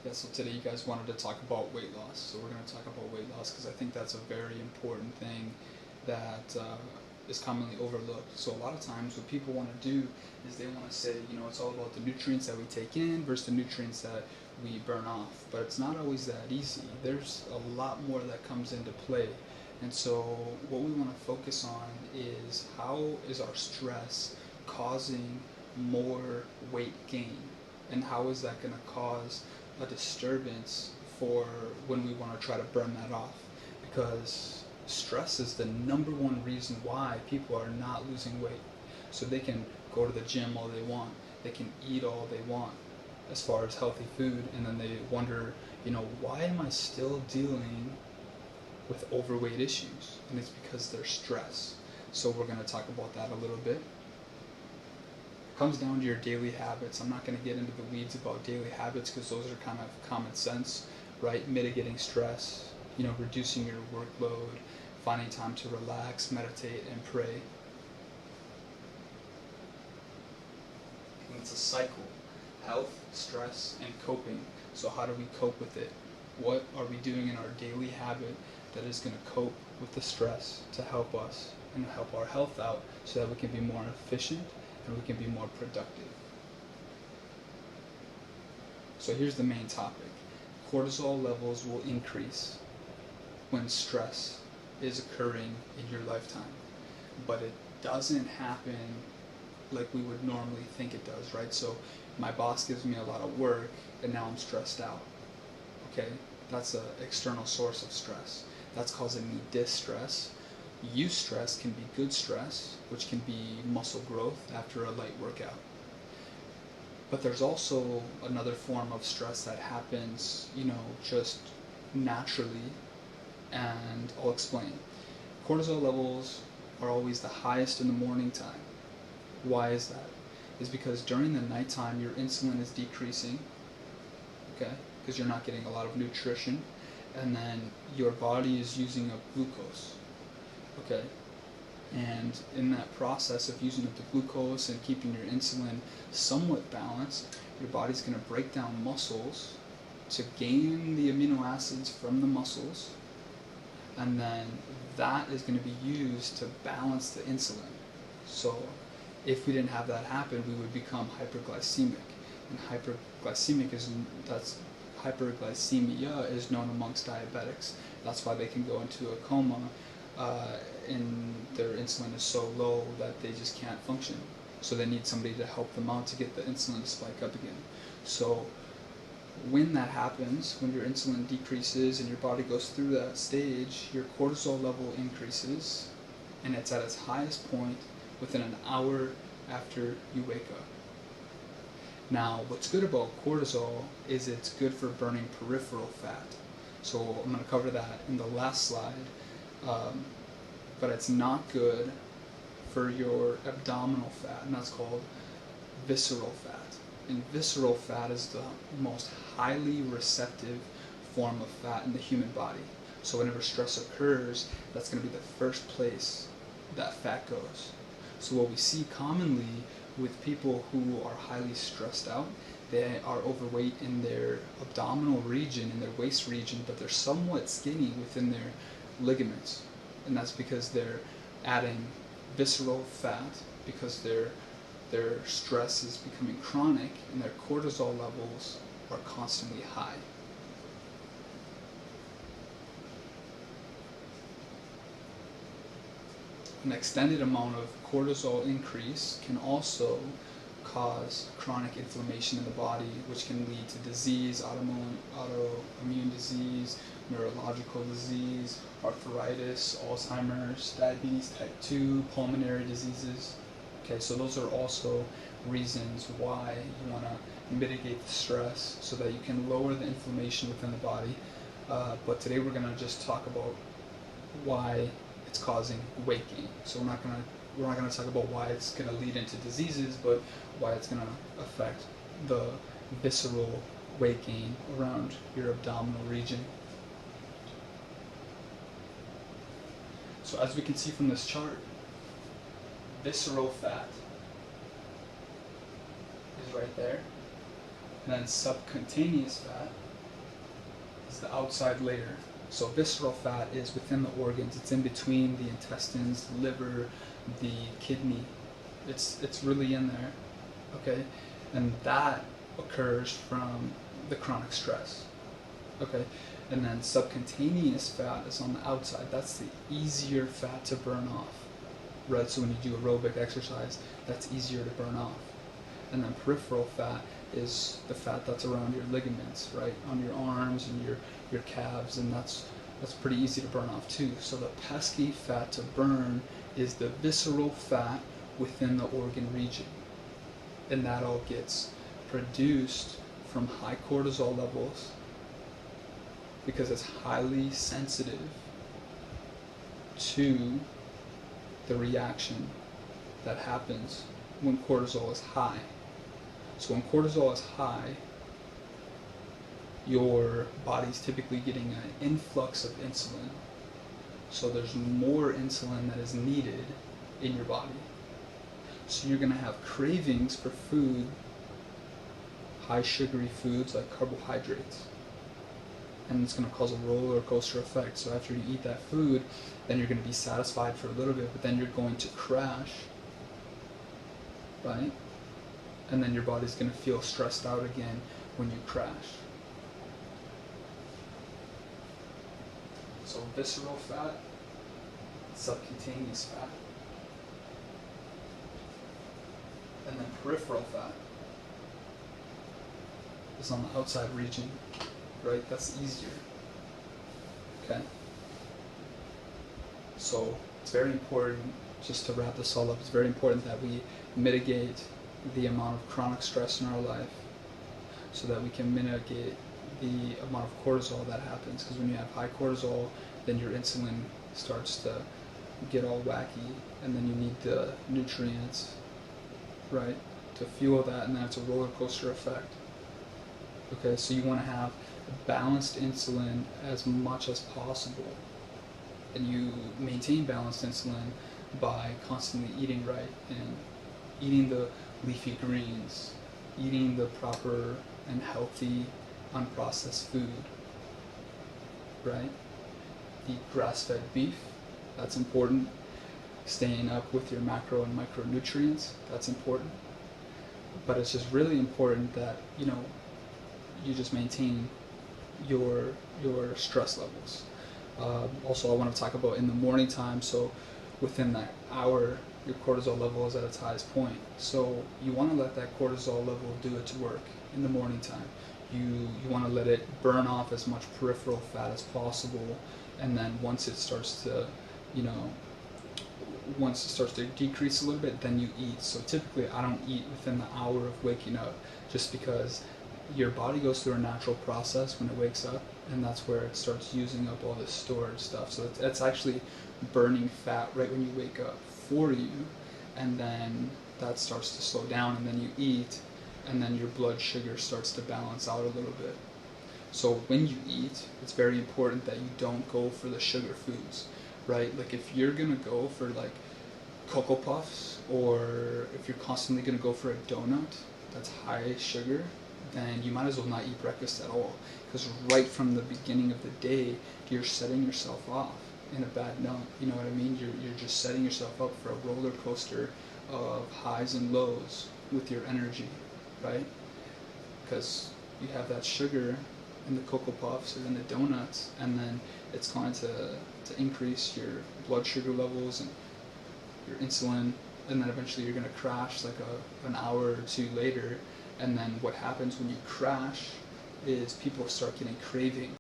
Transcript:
Yeah, so today you guys wanted to talk about weight loss. So we're going to talk about weight loss because I think that's a very important thing that is commonly overlooked. So a lot of times what people want to do is they want to say, it's all about the nutrients that we take in versus the nutrients that we burn off. But it's not always that easy. There's a lot more that comes into play. And so what we want to focus on is how is our stress causing more weight gain? And how is that going to cause a disturbance for when we want to try to burn that off? Because stress is the number one reason why people are not losing weight. So they can go to the gym all they want, they can eat all they want as far as healthy food, and then they wonder, why am I still dealing with overweight issues? And it's because they're stressed. So we're going to talk about that a little bit. Comes down to your daily habits. I'm not going to get into the weeds about daily habits because those are kind of common sense, right? Mitigating stress, reducing your workload, finding time to relax, meditate, and pray. And it's a cycle: health, stress, and coping. So how do we cope with it? What are we doing in our daily habit that is going to cope with the stress to help us and help our health out so that we can be more efficient and we can be more productive? So here's the main topic. Cortisol levels will increase when stress is occurring in your lifetime, but it doesn't happen like we would normally think it does, right? So my boss gives me a lot of work and now I'm stressed out. Okay, that's an external source of stress. That's causing me distress. Eustress can be good stress, which can be muscle growth after a light workout. But there's also another form of stress that happens, just naturally, and I'll explain. Cortisol levels are always the highest in the morning time. Why is that? Is because during the nighttime your insulin is decreasing, okay, because you're not getting a lot of nutrition, and then your body is using up glucose. Okay, and in that process of using up the glucose and keeping your insulin somewhat balanced, your body's going to break down muscles to gain the amino acids from the muscles, and then that is going to be used to balance the insulin. So if we didn't have that happen, we would become hyperglycemic, and hyperglycemia is known amongst diabetics. That's why they can go into a coma and their insulin is so low that they just can't function. So they need somebody to help them out to get the insulin to spike up again. So when that happens, when your insulin decreases and your body goes through that stage, your cortisol level increases, and it's at its highest point within an hour after you wake up. Now, what's good about cortisol is it's good for burning peripheral fat. So I'm going to cover that in the last slide. But it's not good for your abdominal fat, and that's called visceral fat. And visceral fat is the most highly receptive form of fat in the human body. So whenever stress occurs, that's going to be the first place that fat goes. So what we see commonly with people who are highly stressed out, they are overweight in their abdominal region, in their waist region, but they're somewhat skinny within their ligaments. And that's because they're adding visceral fat because their stress is becoming chronic and their cortisol levels are constantly high. An extended amount of cortisol increase can also cause chronic inflammation in the body, which can lead to disease, autoimmune disease, neurological disease, arthritis, Alzheimer's, diabetes type 2, pulmonary diseases. Okay, so those are also reasons why you want to mitigate the stress so that you can lower the inflammation within the body. But today we're going to just talk about why it's causing weight gain. So we're not going to talk about why it's going to lead into diseases, but why it's going to affect the visceral weight gain around your abdominal region. So as we can see from this chart, visceral fat is right there, and then subcutaneous fat is the outside layer. So visceral fat is within the organs. It's in between the intestines, the liver, the kidney. It's really in there, okay? And that occurs from the chronic stress, okay? And then subcutaneous fat is on the outside. That's the easier fat to burn off, right? So when you do aerobic exercise, that's easier to burn off. And then peripheral fat is the fat that's around your ligaments, right? On your arms and your calves, and that's pretty easy to burn off too. So the pesky fat to burn is the visceral fat within the organ region. And that all gets produced from high cortisol levels because it's highly sensitive to the reaction that happens when cortisol is high. So when cortisol is high, your body's typically getting an influx of insulin. So there's more insulin that is needed in your body. So you're going to have cravings for food, high sugary foods like carbohydrates. And it's going to cause a roller coaster effect. So after you eat that food, then you're going to be satisfied for a little bit, but then you're going to crash, right? And then your body's going to feel stressed out again when you crash. So visceral fat, subcutaneous fat, and then peripheral fat is on the outside region, right? That's easier, okay? So it's very important, just to wrap this all up, it's very important that we mitigate the amount of chronic stress in our life so that we can mitigate the amount of cortisol that happens, because when you have high cortisol, then your insulin starts to get all wacky, and then you need the nutrients, right, to fuel that, and then it's a roller coaster effect. Okay, so you want to have balanced insulin as much as possible, and you maintain balanced insulin by constantly eating right and eating the leafy greens, eating the proper and healthy unprocessed food, right? Eat grass-fed beef, that's important. Staying up with your macro and micronutrients, that's important. But it's just really important that, you know, you just maintain your stress levels. Also, I want to talk about in the morning time, so within that hour, your cortisol level is at its highest point. So you want to let that cortisol level do its work in the morning time. You want to let it burn off as much peripheral fat as possible, and then once it starts to, once it starts to decrease a little bit, then you eat. So typically I don't eat within the hour of waking up, just because your body goes through a natural process when it wakes up, and that's where it starts using up all this stored stuff. So it's actually burning fat right when you wake up for you, and then that starts to slow down, and then you eat, and then your blood sugar starts to balance out a little bit. So when you eat, it's very important that you don't go for the sugar foods, right? Like if you're gonna go for like Cocoa Puffs, or if you're constantly gonna go for a donut that's high sugar, then you might as well not eat breakfast at all, because right from the beginning of the day, you're setting yourself off in a bad note. You know what I mean? You're just setting yourself up for a roller coaster of highs and lows with your energy, right? Because you have that sugar in the Cocoa Puffs or in the donuts, and then it's going to increase your blood sugar levels and your insulin, and then eventually you're going to crash like an hour or two later. And then what happens when you crash is people start getting cravings.